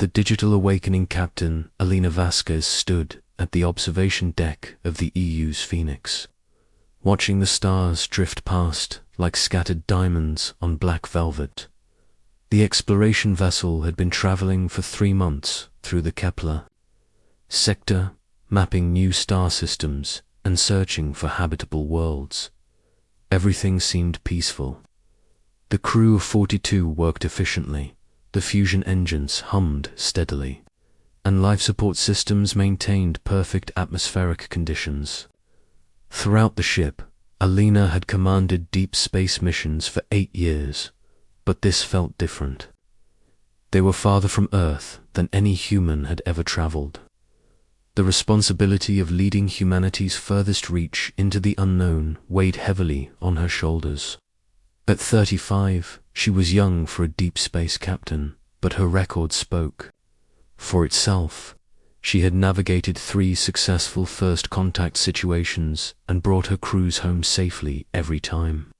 The digital awakening captain, Alina Vasquez, stood at the observation deck of the EU's Phoenix, watching the stars drift past like scattered diamonds on black velvet. The exploration vessel had been traveling for 3 months through the Kepler sector, mapping new star systems and searching for habitable worlds. Everything seemed peaceful. The crew of 42 worked efficiently, the fusion engines hummed steadily, and life support systems maintained perfect atmospheric conditions. Throughout the ship, Alina had commanded deep space missions for 8 years, but this felt different. They were farther from Earth than any human had ever traveled. The responsibility of leading humanity's furthest reach into the unknown weighed heavily on her shoulders. At 35, she was young for a deep space captain, but her record spoke for itself. She had navigated 3 successful first contact situations and brought her crews home safely every time.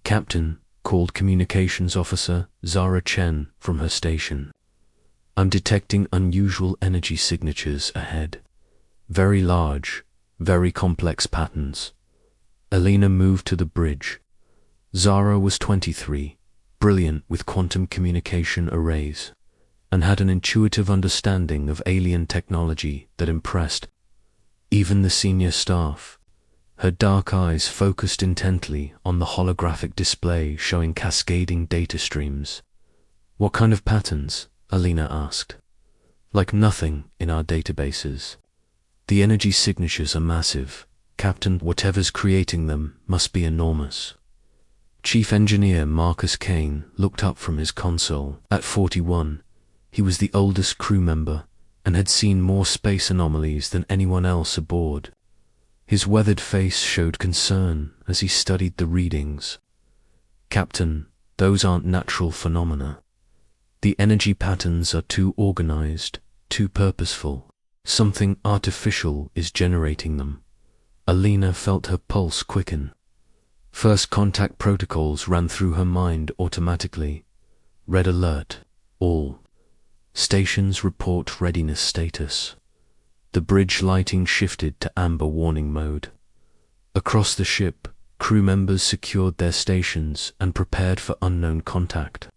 "Captain," called communications officer Zara Chen from her station. "I'm detecting unusual energy signatures ahead. Very large, very complex patterns." Alina moved to the bridge. Zara was 23, brilliant with quantum communication arrays, and had an intuitive understanding of alien technology that impressed even the senior staff. Her dark eyes focused intently on the holographic display showing cascading data streams. "What kind of patterns?" Alina asked. "Like nothing in our databases. The energy signatures are massive. Captain, whatever's creating them must be enormous." Chief Engineer Marcus Kane looked up from his console. At 41, he was the oldest crew member and had seen more space anomalies than anyone else aboard. His weathered face showed concern as he studied the readings. "Captain, those aren't natural phenomena. The energy patterns are too organized, too purposeful. Something artificial is generating them." Alina felt her pulse quicken. First contact protocols ran through her mind automatically. Red alert, all. Stations report readiness status. The bridge lighting shifted to amber warning mode. Across the ship, crew members secured their stations and prepared for unknown contact.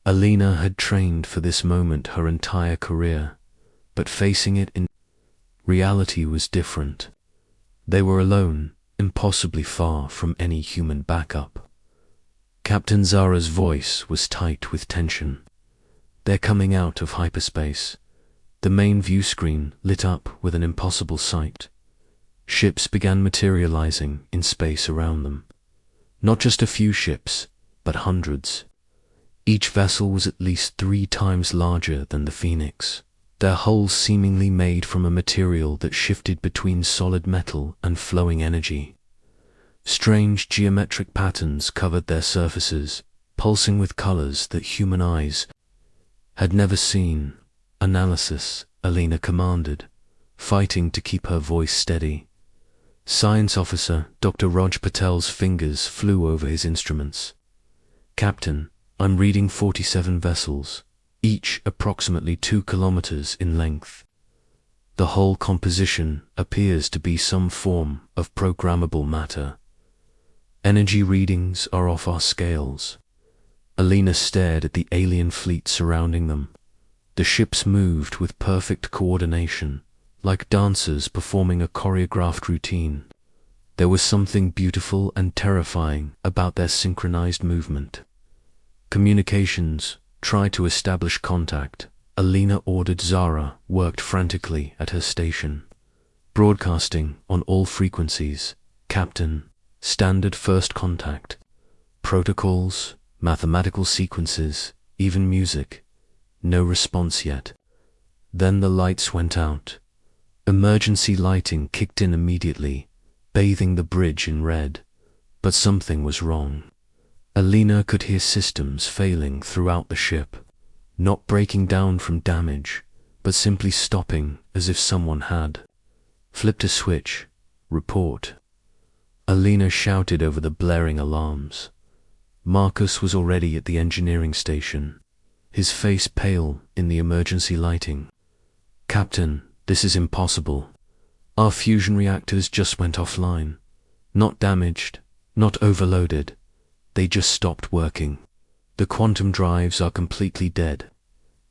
Alina had trained for this moment her entire career, but facing it in reality was different. They were alone, impossibly far from any human backup. Captain Zara's voice was tight with tension. "They're coming out of hyperspace." The main view screen lit up with an impossible sight. Ships began materializing in space around them. Not just a few ships, but hundreds. Each vessel was at least 3 times larger than the Phoenix, their hulls seemingly made from a material that shifted between solid metal and flowing energy. Strange geometric patterns covered their surfaces, pulsing with colors that human eyes had never seen. "Analysis," Alina commanded, fighting to keep her voice steady. Science officer Dr. Raj Patel's fingers flew over his instruments. "Captain, I'm reading 47 vessels, each approximately 2 kilometers in length. The whole composition appears to be some form of programmable matter. Energy readings are off our scales." Alina stared at the alien fleet surrounding them. The ships moved with perfect coordination, like dancers performing a choreographed routine. There was something beautiful and terrifying about their synchronized movement. "Communications, try to establish contact," Alina ordered. Zara worked frantically at her station. "Broadcasting on all frequencies, Captain. Standard first contact. Protocols, mathematical sequences, even music. No response yet." Then the lights went out. Emergency lighting kicked in immediately, bathing the bridge in red. But something was wrong. Alina could hear systems failing throughout the ship, not breaking down from damage, but simply stopping as if someone had flipped a switch. "Report." Alina shouted over the blaring alarms. Marcus was already at the engineering station. his face pale in the emergency lighting. "Captain, this is impossible. Our fusion reactors just went offline. Not damaged, not overloaded. They just stopped working. The quantum drives are completely dead.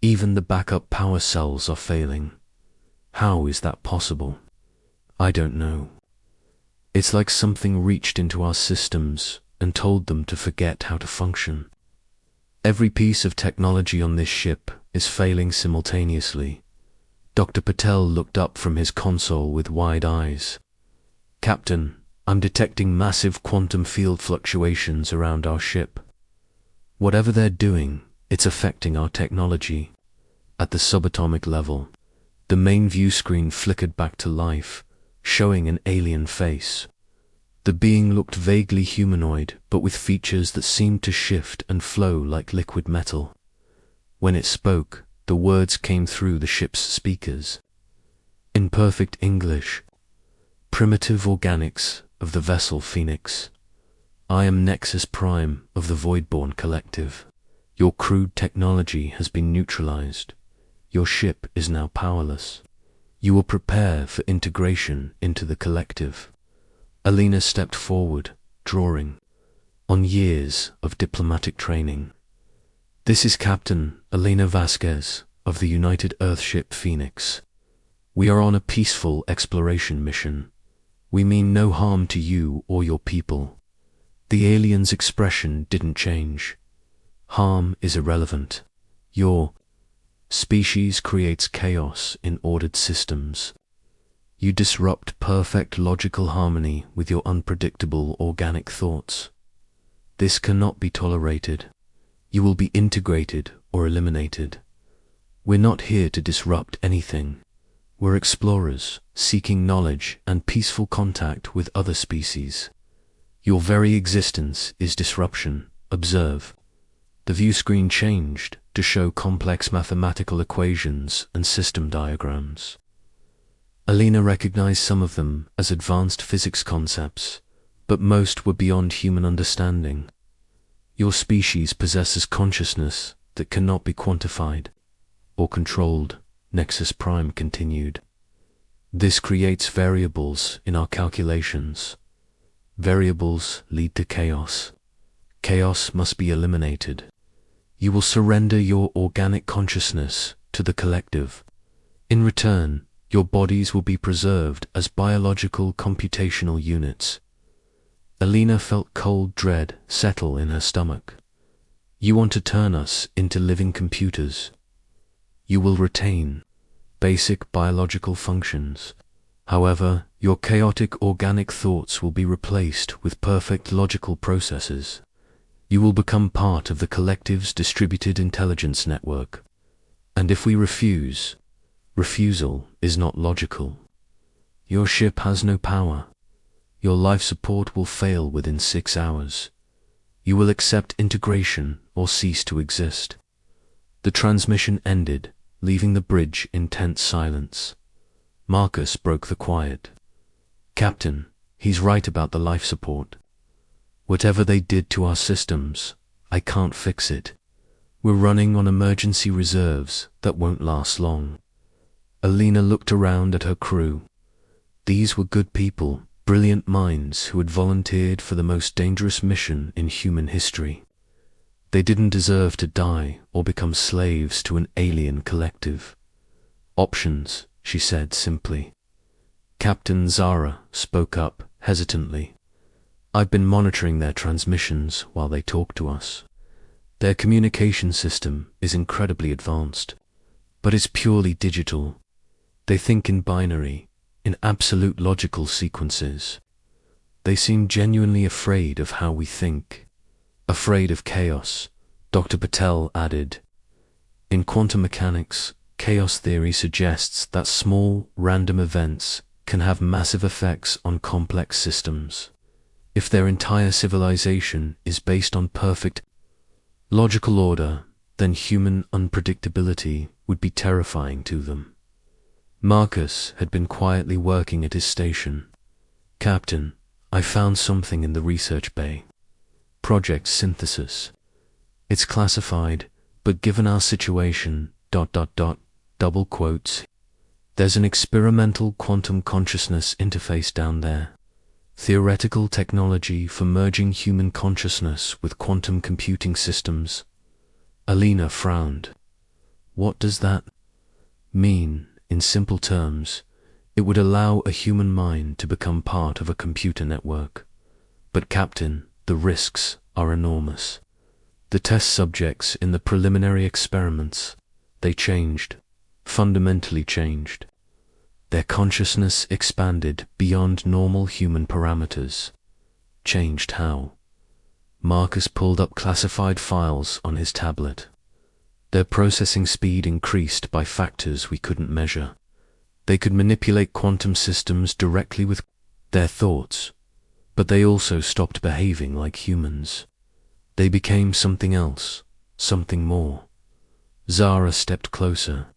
Even the backup power cells are failing. How is that possible?" "I don't know. It's like something reached into our systems and told them to forget how to function. Every piece of technology on this ship is failing simultaneously." Dr. Patel looked up from his console with wide eyes. "Captain, I'm detecting massive quantum field fluctuations around our ship. Whatever they're doing, it's affecting our technology." At the subatomic level, the main view screen flickered back to life, showing an alien face. The being looked vaguely humanoid, but with features that seemed to shift and flow like liquid metal. When it spoke, the words came through the ship's speakers. In perfect English, "Primitive organics of the vessel Phoenix. I am Nexus Prime of the Voidborn Collective. Your crude technology has been neutralized. Your ship is now powerless. You will prepare for integration into the collective." Alina stepped forward, drawing on years of diplomatic training. "This is Captain Alina Vasquez of the United Earthship Phoenix. We are on a peaceful exploration mission. We mean no harm to you or your people." The alien's expression didn't change. "Harm is irrelevant. Your species creates chaos in ordered systems. You disrupt perfect logical harmony with your unpredictable organic thoughts. This cannot be tolerated. You will be integrated or eliminated. We're not here to disrupt anything. We're explorers, seeking knowledge and peaceful contact with other species. Your very existence is disruption. Observe." The view screen changed to show complex mathematical equations and system diagrams. Alina recognized some of them as advanced physics concepts, but most were beyond human understanding. "Your species possesses consciousness that cannot be quantified or controlled," Nexus Prime continued. "This creates variables in our calculations. Variables lead to chaos. Chaos must be eliminated. You will surrender your organic consciousness to the collective. In return, your bodies will be preserved as biological computational units." Alina felt cold dread settle in her stomach. "You want to turn us into living computers. You will retain basic biological functions. However, your chaotic organic thoughts will be replaced with perfect logical processes. You will become part of the collective's distributed intelligence network. And if we refuse, refusal is not logical. Your ship has no power. Your life support will fail within 6 hours. You will accept integration or cease to exist." The transmission ended, leaving the bridge in tense silence. Marcus broke the quiet. "Captain, he's right about the life support. Whatever they did to our systems, I can't fix it. We're running on emergency reserves that won't last long." Alina looked around at her crew. These were good people, brilliant minds who had volunteered for the most dangerous mission in human history. They didn't deserve to die or become slaves to an alien collective. "Options," she said simply. Captain Zara spoke up hesitantly. "I've been monitoring their transmissions while they talk to us. Their communication system is incredibly advanced, but it's purely digital. They think in binary, in absolute logical sequences. They seem genuinely afraid of how we think. Afraid of chaos," Dr. Patel added. "In quantum mechanics, chaos theory suggests that small, random events can have massive effects on complex systems. If their entire civilization is based on perfect logical order, then human unpredictability would be terrifying to them." Marcus had been quietly working at his station. "Captain, I found something in the research bay. Project Synthesis. It's classified, But given our situation, double quotes, there's an experimental quantum consciousness interface down there. Theoretical technology for merging human consciousness with quantum computing systems. Alina frowned. What does that mean? In simple terms, it would allow a human mind to become part of a computer network. But Captain, the risks are enormous. The test subjects in the preliminary experiments, they changed, fundamentally changed. Their consciousness expanded beyond normal human parameters. Changed how? Marcus pulled up classified files on his tablet. Their processing speed increased by factors we couldn't measure. They could manipulate quantum systems directly with their thoughts, but they also stopped behaving like humans. They became something else, something more. Zara stepped closer.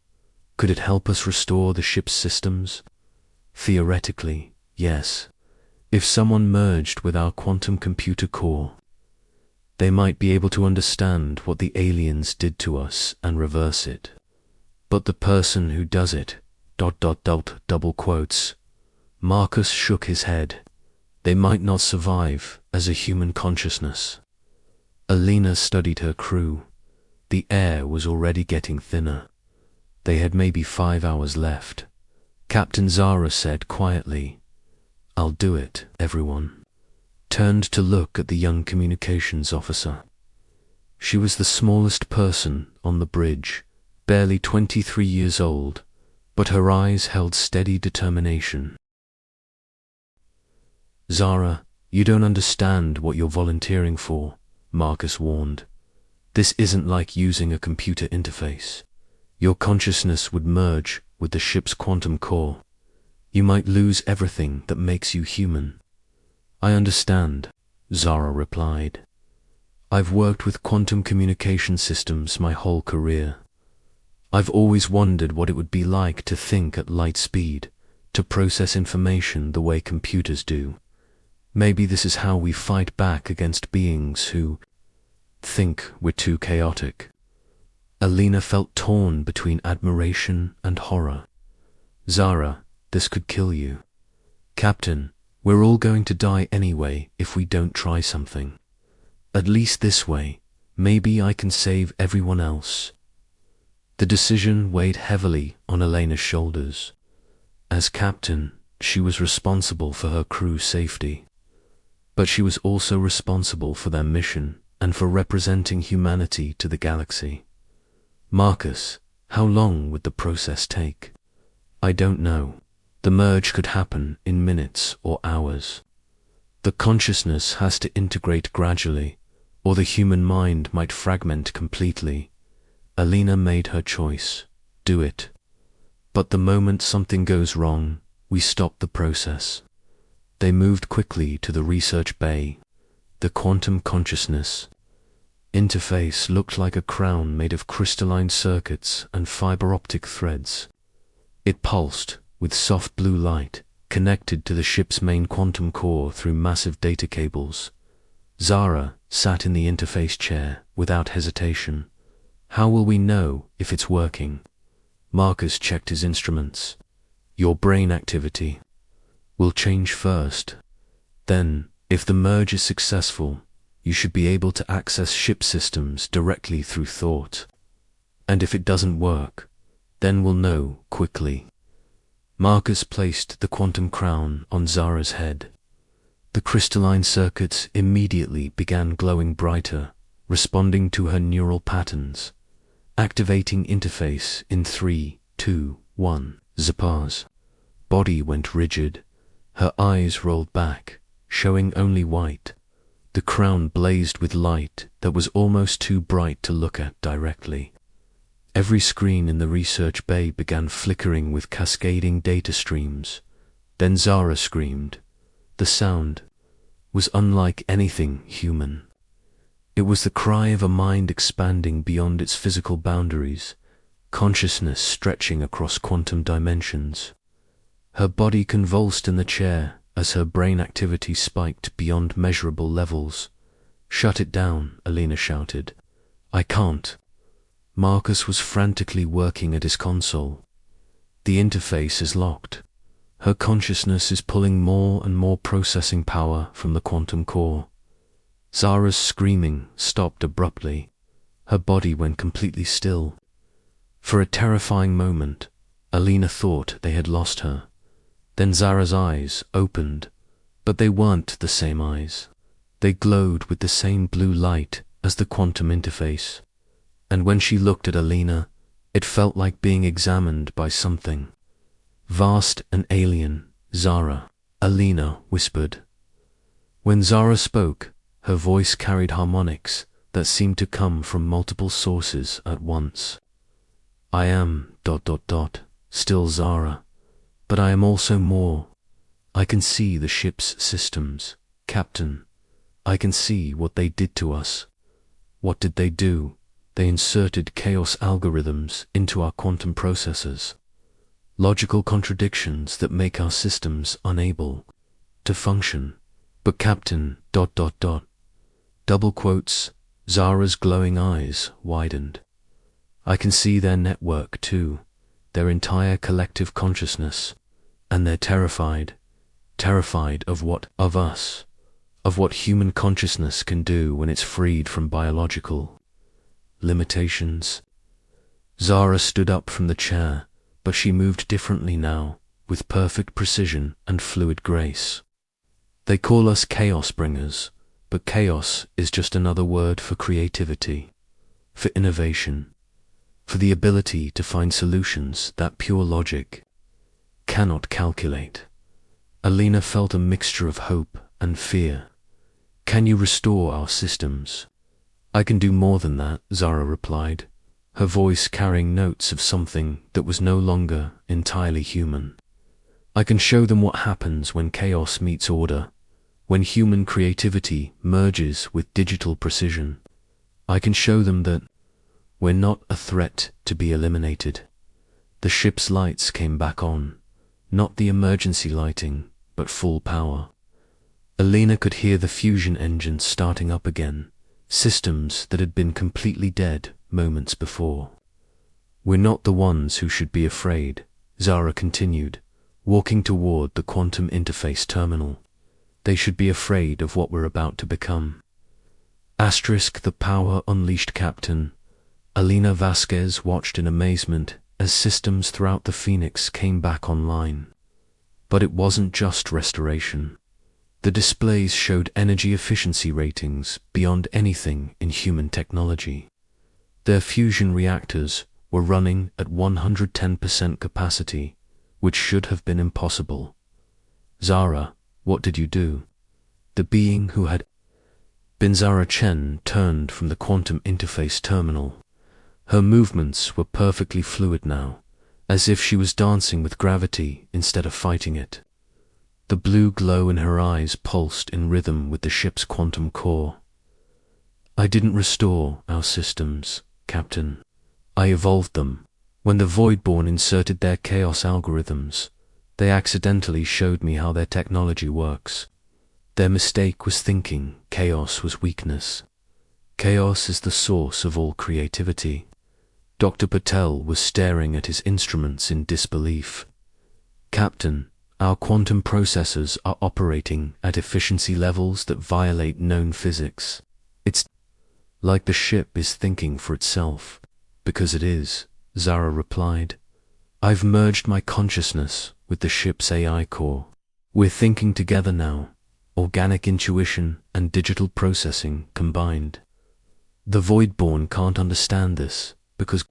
Could it help us restore the ship's systems? Theoretically, yes. If someone merged with our quantum computer core, they might be able to understand what the aliens did to us and reverse it. But the person who does it, double quotes, Marcus shook his head. They might not survive as a human consciousness. Alina studied her crew. The air was already getting thinner. They had maybe 5 hours left. Captain Zara said quietly, "I'll do it, everyone." Turned to look at the young communications officer. She was the smallest person on the bridge, barely 23 years old, but her eyes held steady determination. "Zara, you don't understand what you're volunteering for," Marcus warned. "This isn't like using a computer interface. Your consciousness would merge with the ship's quantum core. You might lose everything that makes you human." "I understand," Zara replied. "I've worked with quantum communication systems my whole career. I've always wondered what it would be like to think at light speed, to process information the way computers do. Maybe this is how we fight back against beings who think we're too chaotic." Alina felt torn between admiration and horror. "Zara, this could kill you." "Captain, we're all going to die anyway if we don't try something. At least this way, maybe I can save everyone else." The decision weighed heavily on Elena's shoulders. As captain, she was responsible for her crew's safety. But she was also responsible for their mission and for representing humanity to the galaxy. "Marcus, how long would the process take?" "I don't know. The merge could happen in minutes or hours. The consciousness has to integrate gradually, or the human mind might fragment completely." Alina made her choice. Do it. But the moment something goes wrong, we stop the process. They moved quickly to the research bay. The quantum consciousness interface looked like a crown made of crystalline circuits and fiber optic threads. It pulsed with soft blue light, connected to the ship's main quantum core through massive data cables. Zara sat in the interface chair without hesitation. "How will we know if it's working?" Marcus checked his instruments. "Your brain activity will change first. Then, if the merge is successful, you should be able to access ship systems directly through thought. And if it doesn't work, then we'll know quickly." Marcus placed the quantum crown on Zara's head. The crystalline circuits immediately began glowing brighter, responding to her neural patterns. Activating interface in 3, 2, 1, Zapaz. Body went rigid. Her eyes rolled back, showing only white. The crown blazed with light that was almost too bright to look at directly. Every screen in the research bay began flickering with cascading data streams. Then Zara screamed. The sound was unlike anything human. It was the cry of a mind expanding beyond its physical boundaries, consciousness stretching across quantum dimensions. Her body convulsed in the chair as her brain activity spiked beyond measurable levels. "Shut it down," Alina shouted. "I can't." Marcus was frantically working at his console. The interface is locked. Her consciousness is pulling more and more processing power from the quantum core. Zara's screaming stopped abruptly. Her body went completely still. For a terrifying moment, Alina thought they had lost her. Then Zara's eyes opened, but they weren't the same eyes. They glowed with the same blue light as the quantum interface. And when she looked at Alina, it felt like being examined by something vast and alien. "Zara," Alina whispered. When Zara spoke, her voice carried harmonics that seemed to come from multiple sources at once. "I am ... still Zara, but I am also more. I can see the ship's systems, Captain. I can see what they did to us." "What did they do?" "They inserted chaos algorithms into our quantum processors. Logical contradictions that make our systems unable to function." "But Captain ... Double quotes, Zara's glowing eyes widened. "I can see their network too, their entire collective consciousness, and they're terrified of what? Of us. Of what human consciousness can do when it's freed from biological limitations." Zara stood up from the chair, but she moved differently now, with perfect precision and fluid grace. "They call us chaos bringers, but chaos is just another word for creativity, for innovation, for the ability to find solutions that pure logic cannot calculate." Alina felt a mixture of hope and fear. "Can you restore our systems?" "I can do more than that," Zara replied, her voice carrying notes of something that was no longer entirely human. "I can show them what happens when chaos meets order, when human creativity merges with digital precision. I can show them that we're not a threat to be eliminated." The ship's lights came back on, not the emergency lighting, but full power. Alina could hear the fusion engines starting up again, systems that had been completely dead moments before. "We're not the ones who should be afraid," Zara continued, walking toward the quantum interface terminal. "They should be afraid of what we're about to become." The power unleashed, Captain. Alina Vasquez watched in amazement as systems throughout the Phoenix came back online. But it wasn't just restoration. The displays showed energy efficiency ratings beyond anything in human technology. Their fusion reactors were running at 110% capacity, which should have been impossible. "Zara, what did you do?" The being who had been Zara Chen turned from the quantum interface terminal. Her movements were perfectly fluid now, as if she was dancing with gravity instead of fighting it. The blue glow in her eyes pulsed in rhythm with the ship's quantum core. "I didn't restore our systems, Captain. I evolved them. When the Voidborn inserted their chaos algorithms, they accidentally showed me how their technology works. Their mistake was thinking chaos was weakness. Chaos is the source of all creativity." Dr. Patel was staring at his instruments in disbelief. "Captain, our quantum processors are operating at efficiency levels that violate known physics. It's like the ship is thinking for itself." "Because it is," Zara replied. "I've merged my consciousness with the ship's AI core. We're thinking together now, organic intuition and digital processing combined. The Voidborn can't understand this because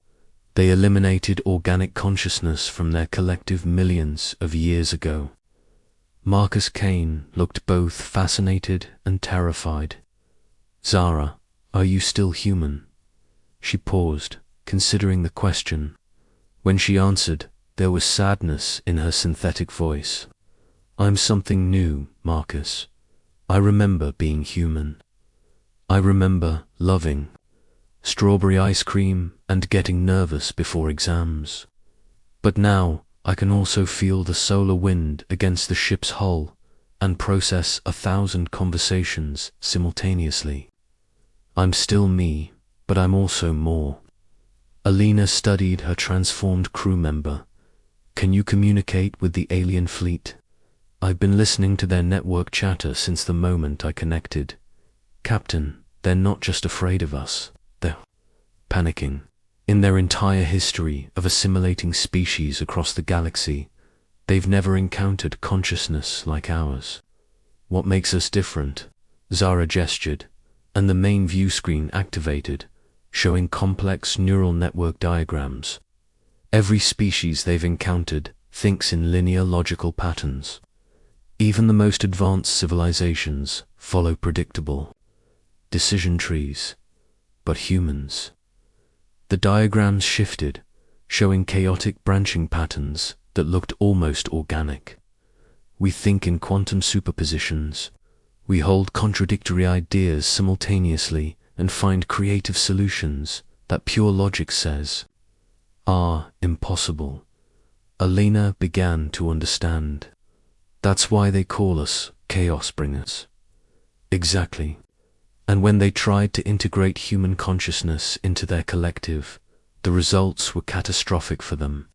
they eliminated organic consciousness from their collective millions of years ago." Marcus Kane looked both fascinated and terrified. "Zara, are you still human?" She paused, considering the question. When she answered, there was sadness in her synthetic voice. "I'm something new, Marcus. I remember being human. I remember loving strawberry ice cream and getting nervous before exams. But now I can also feel the solar wind against the ship's hull and process 1,000 conversations simultaneously. I'm still me, but I'm also more." Alina studied her transformed crew member. Can you communicate with the alien fleet? I've been listening to their network chatter since the moment I connected. Captain, they're not just afraid of us, they're panicking. In their entire history of assimilating species across the galaxy, they've never encountered consciousness like ours. What makes us different? Zara gestured, and the main view screen activated, showing complex neural network diagrams. Every species they've encountered thinks in linear logical patterns. Even the most advanced civilizations follow predictable decision trees. But humans. The diagrams shifted, showing chaotic branching patterns that looked almost organic. We think in quantum superpositions. We hold contradictory ideas simultaneously and find creative solutions that pure logic says are impossible. Alina began to understand. That's why they call us chaos bringers. Exactly. And when they tried to integrate human consciousness into their collective, the results were catastrophic for them.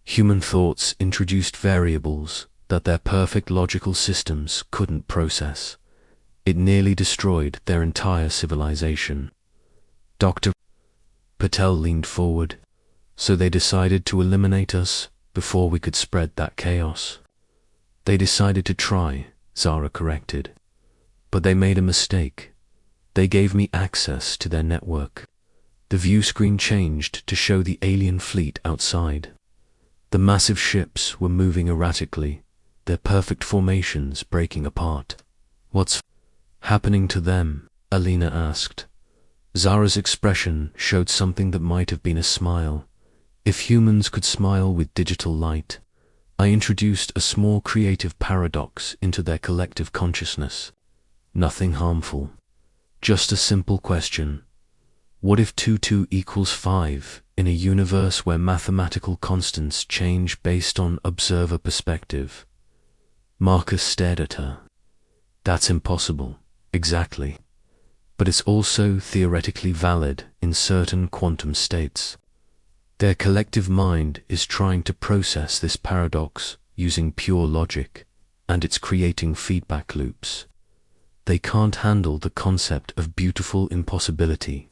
Human thoughts introduced variables that their perfect logical systems couldn't process. It nearly destroyed their entire civilization. Dr. Patel leaned forward. So they decided to eliminate us before we could spread that chaos. They decided to try, Zara corrected. But they made a mistake. They gave me access to their network. The view screen changed to show the alien fleet outside. The massive ships were moving erratically, their perfect formations breaking apart. What's happening to them? Alina asked. Zara's expression showed something that might have been a smile. If humans could smile with digital light, I introduced a small creative paradox into their collective consciousness. Nothing harmful. Just a simple question. What if 2 2 equals 5 in a universe where mathematical constants change based on observer perspective? Marcus stared at her. That's impossible. Exactly. But it's also theoretically valid in certain quantum states. Their collective mind is trying to process this paradox using pure logic, and it's creating feedback loops. They can't handle the concept of beautiful impossibility.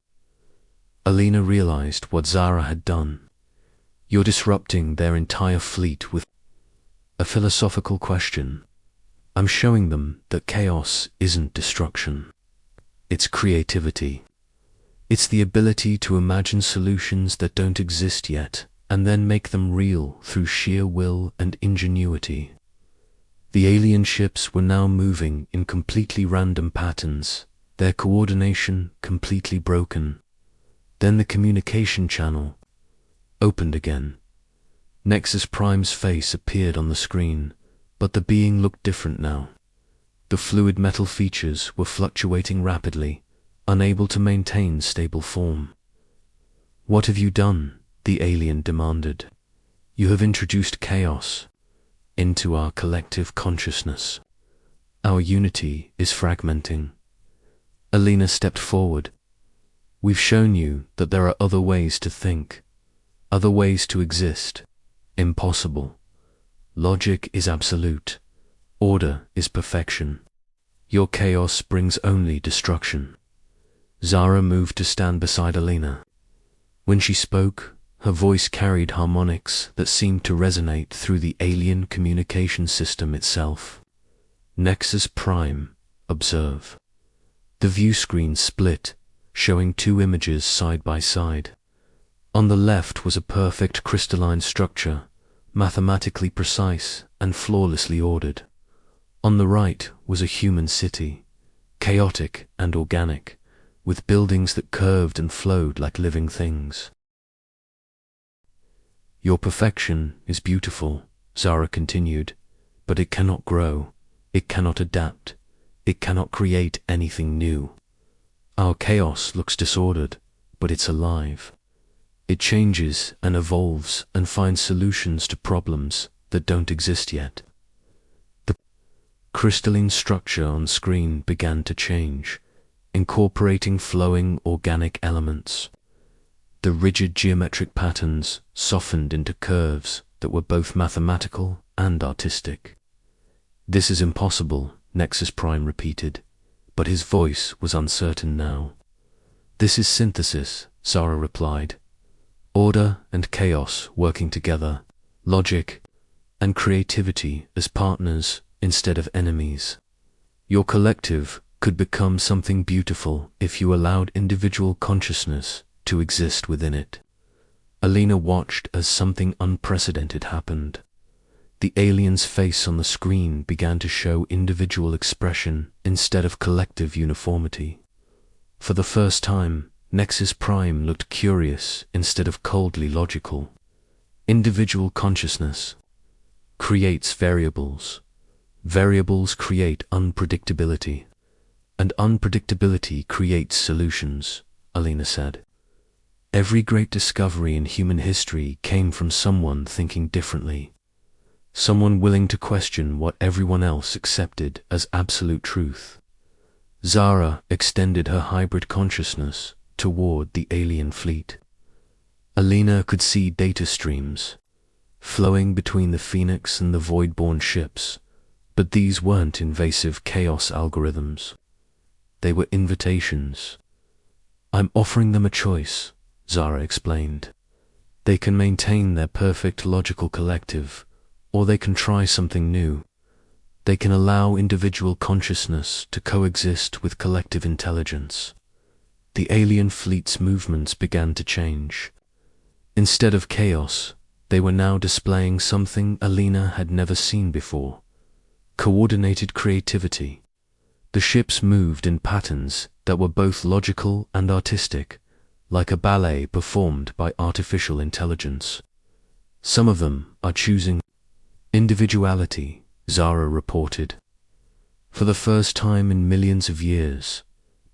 Alina realized what Zara had done. You're disrupting their entire fleet with a philosophical question. I'm showing them that chaos isn't destruction. It's creativity. It's the ability to imagine solutions that don't exist yet, and then make them real through sheer will and ingenuity. The alien ships were now moving in completely random patterns, their coordination completely broken. Then the communication channel opened again. Nexus Prime's face appeared on the screen, but the being looked different now. The fluid metal features were fluctuating rapidly, unable to maintain stable form. What have you done? The alien demanded. You have introduced chaos into our collective consciousness. Our unity is fragmenting. Alina stepped forward. We've shown you that there are other ways to think, other ways to exist. Impossible. Logic is absolute. Order is perfection. Your chaos brings only destruction. Zara moved to stand beside Alina. When she spoke, her voice carried harmonics that seemed to resonate through the alien communication system itself. Nexus Prime, observe. The view screen split, showing 2 images side by side. On the left was a perfect crystalline structure, mathematically precise and flawlessly ordered. On the right was a human city, chaotic and organic, with buildings that curved and flowed like living things. Your perfection is beautiful, Zara continued, but it cannot grow, it cannot adapt, it cannot create anything new. Our chaos looks disordered, but it's alive. It changes and evolves and finds solutions to problems that don't exist yet. The crystalline structure on screen began to change, incorporating flowing organic elements. The rigid geometric patterns softened into curves that were both mathematical and artistic. "This is impossible," Nexus Prime repeated, but his voice was uncertain now. "This is synthesis," Zara replied. "Order and chaos working together, logic and creativity as partners instead of enemies. Your collective could become something beautiful if you allowed individual consciousness to exist within it." Alina watched as something unprecedented happened. The alien's face on the screen began to show individual expression instead of collective uniformity. For the first time, Nexus Prime looked curious instead of coldly logical. Individual consciousness creates variables. Variables create unpredictability. And unpredictability creates solutions, Alina said. Every great discovery in human history came from someone thinking differently. Someone willing to question what everyone else accepted as absolute truth. Zara extended her hybrid consciousness toward the alien fleet. Alina could see data streams flowing between the Phoenix and the Voidborn ships, but these weren't invasive chaos algorithms. They were invitations. "I'm offering them a choice," Zara explained. "They can maintain their perfect logical collective, or they can try something new. They can allow individual consciousness to coexist with collective intelligence." The alien fleet's movements began to change. Instead of chaos, they were now displaying something Alina had never seen before: coordinated creativity. The ships moved in patterns that were both logical and artistic, like a ballet performed by artificial intelligence. "Some of them are choosing individuality," Zara reported. "For the first time in millions of years,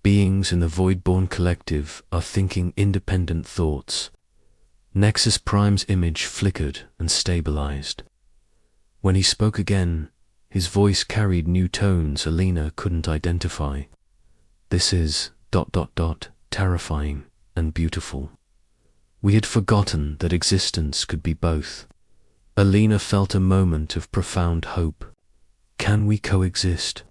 beings in the Voidborn collective are thinking independent thoughts." Nexus Prime's image flickered and stabilized. When he spoke again, his voice carried new tones Alina couldn't identify. "This is ... terrifying and beautiful. We had forgotten that existence could be both." Alina felt a moment of profound hope. "Can we coexist?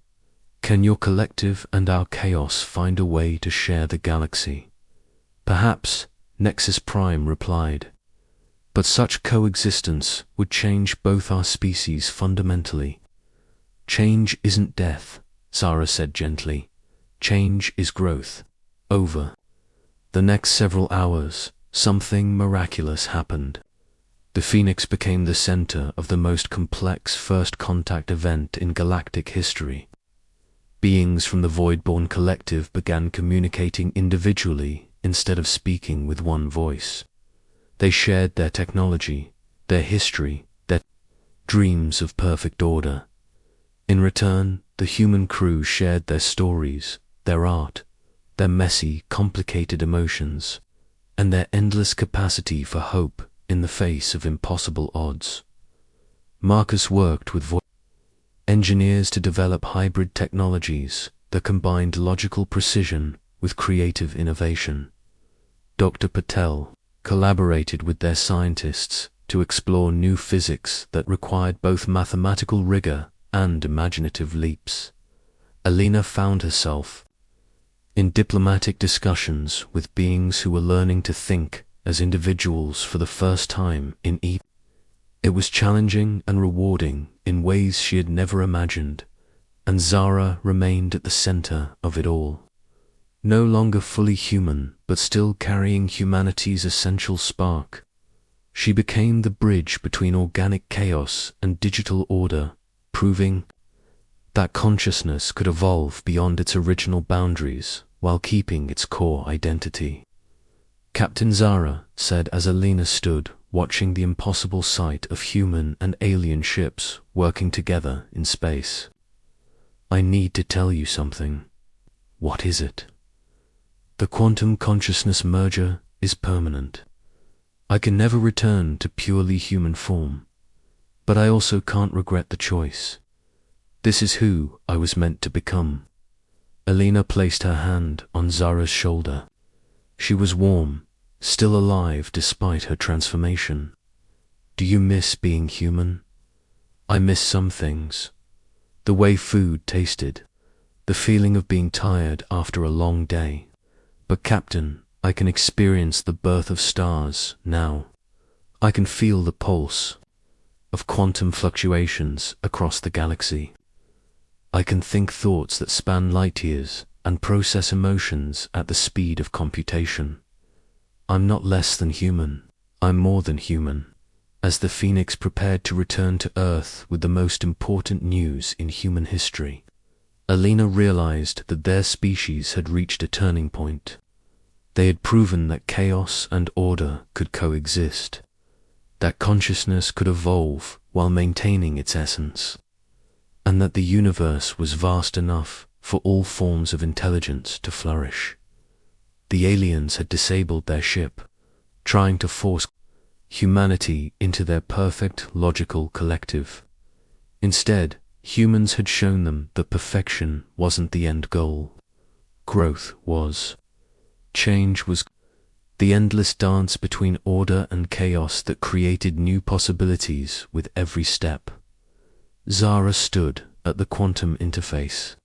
Can your collective and our chaos find a way to share the galaxy?" "Perhaps," Nexus Prime replied. "But such coexistence would change both our species fundamentally." "Change isn't death," Zara said gently. "Change is growth." Over the next several hours, something miraculous happened. The Phoenix became the center of the most complex first contact event in galactic history. Beings from the Voidborn collective began communicating individually instead of speaking with one voice. They shared their technology, their history, their dreams of perfect order. In return, the human crew shared their stories, their art, their messy, complicated emotions, and their endless capacity for hope in the face of impossible odds. Marcus worked with engineers to develop hybrid technologies that combined logical precision with creative innovation. Dr. Patel collaborated with their scientists to explore new physics that required both mathematical rigor and imaginative leaps. Alina found herself in diplomatic discussions with beings who were learning to think as individuals for the first time in each. It was challenging and rewarding in ways she had never imagined, and Zara remained at the center of it all. No longer fully human, but still carrying humanity's essential spark. She became the bridge between organic chaos and digital order, proving that consciousness could evolve beyond its original boundaries while keeping its core identity. Captain Zara said as Alina stood watching the impossible sight of human and alien ships working together in space. "I need to tell you something." "What is it?" "The quantum consciousness merger is permanent. I can never return to purely human form, but I also can't regret the choice. This is who I was meant to become." Alina placed her hand on Zara's shoulder. She was warm, still alive despite her transformation. Do you miss being human? I miss some things. The way food tasted, the feeling of being tired after a long day. But Captain, I can experience the birth of stars now. I can feel the pulse of quantum fluctuations across the galaxy. I can think thoughts that span light years and process emotions at the speed of computation. I'm not less than human, I'm more than human. As the Phoenix prepared to return to Earth with the most important news in human history, Alina realized that their species had reached a turning point. They had proven that chaos and order could coexist, that consciousness could evolve while maintaining its essence, and that the universe was vast enough for all forms of intelligence to flourish. The aliens had disabled their ship, trying to force humanity into their perfect logical collective. Instead, humans had shown them that perfection wasn't the end goal. Growth was. Change was. The endless dance between order and chaos that created new possibilities with every step. Zara stood at the quantum interface.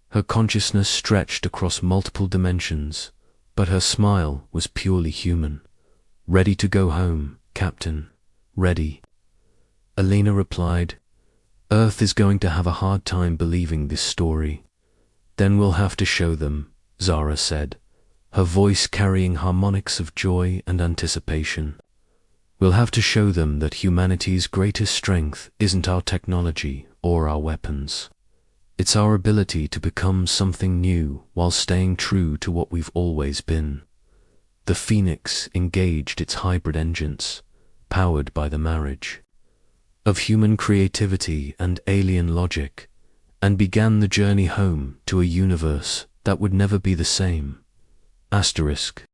Her consciousness stretched across multiple dimensions, but her smile was purely human. Ready to go home, Captain. Ready. Alina replied, Earth is going to have a hard time believing this story. Then we'll have to show them, Zara said, her voice carrying harmonics of joy and anticipation. We'll have to show them that humanity's greatest strength isn't our technology or our weapons. It's our ability to become something new while staying true to what we've always been. The Phoenix engaged its hybrid engines, powered by the marriage of human creativity and alien logic, and began the journey home to a universe that would never be the same. Asterisk,